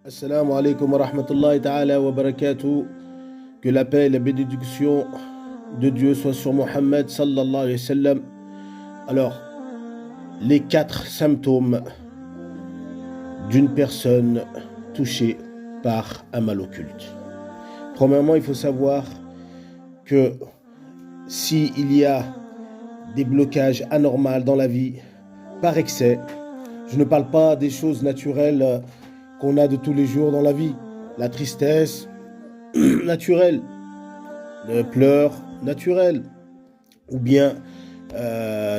Assalamu alaikum wa rahmatullahi ta'ala wa barakatuh. Que la paix et la bénédiction de Dieu soient sur Mohammed sallallahu alayhi wa sallam. Alors, les 4 symptômes d'une personne touchée par un mal occulte. Premièrement, il faut savoir que s'il y a des blocages anormaux dans la vie, par excès, je ne parle pas des choses naturelles qu'on a de tous les jours dans la vie. La tristesse naturelle, le pleur naturel, ou bien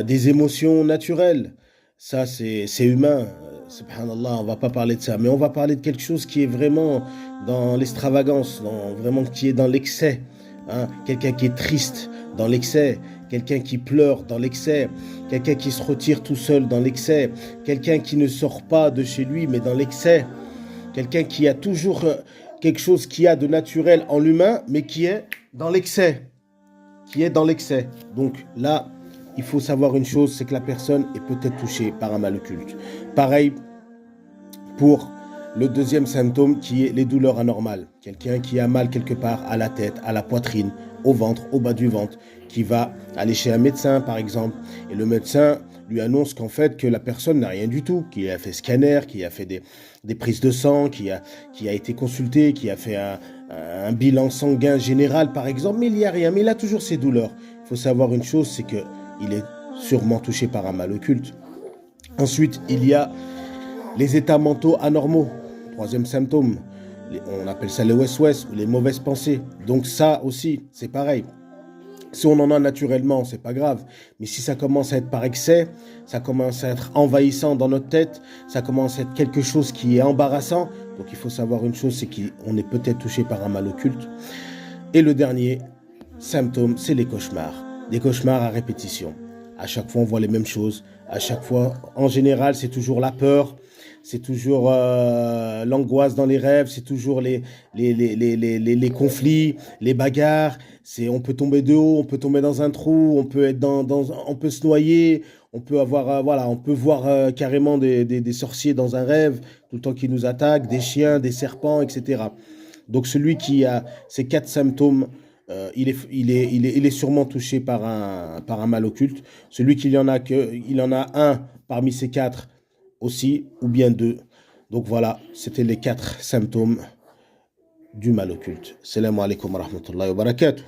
des émotions naturelles. Ça, c'est humain. Subhanallah, on va pas parler de ça. Mais on va parler de quelque chose qui est vraiment dans l'extravagance, vraiment qui est dans l'excès. Hein? Quelqu'un qui est triste dans l'excès, quelqu'un qui pleure dans l'excès, quelqu'un qui se retire tout seul dans l'excès, quelqu'un qui ne sort pas de chez lui mais dans l'excès, quelqu'un qui a toujours quelque chose qui a de naturel en l'humain mais qui est dans l'excès, Donc là, il faut savoir une chose, c'est que la personne est peut-être touchée par un mal occulte. Pareil pour le deuxième symptôme qui est les douleurs anormales. Quelqu'un qui a mal quelque part à la tête, à la poitrine, au ventre, au bas du ventre, qui va aller chez un médecin par exemple, et le médecin lui annonce qu'en fait que la personne n'a rien du tout, qu'il a fait scanner, qu'il a fait des prises de sang, qui a été consulté, qui a fait un bilan sanguin général par exemple, mais il n'y a rien, mais il a toujours ses douleurs. Il faut savoir une chose, c'est qu'il est sûrement touché par un mal occulte. Ensuite, il y a les états mentaux anormaux. Troisième symptôme, on appelle ça les west-west ou les mauvaises pensées. Donc ça aussi, c'est pareil. Si on en a naturellement, c'est pas grave. Mais si ça commence à être par excès, ça commence à être envahissant dans notre tête, ça commence à être quelque chose qui est embarrassant. Donc il faut savoir une chose, c'est qu'on est peut-être touché par un mal occulte. Et le dernier symptôme, c'est les cauchemars. Des cauchemars à répétition. À chaque fois, on voit les mêmes choses. À chaque fois, en général, c'est toujours la peur. C'est toujours l'angoisse dans les rêves, c'est toujours les conflits, les bagarres. On peut tomber de haut, on peut tomber dans un trou, on peut être on peut se noyer, on peut avoir on peut voir carrément des sorciers dans un rêve tout le temps qui nous attaquent, des chiens, des serpents, etc. Donc celui qui a ces 4 symptômes, il est sûrement touché par un mal occulte. Celui il en a un parmi ces 4 aussi, ou bien 2. Donc voilà, c'était les 4 symptômes du mal occulte. Salam alaikum wa rahmatullahi wa barakatuh.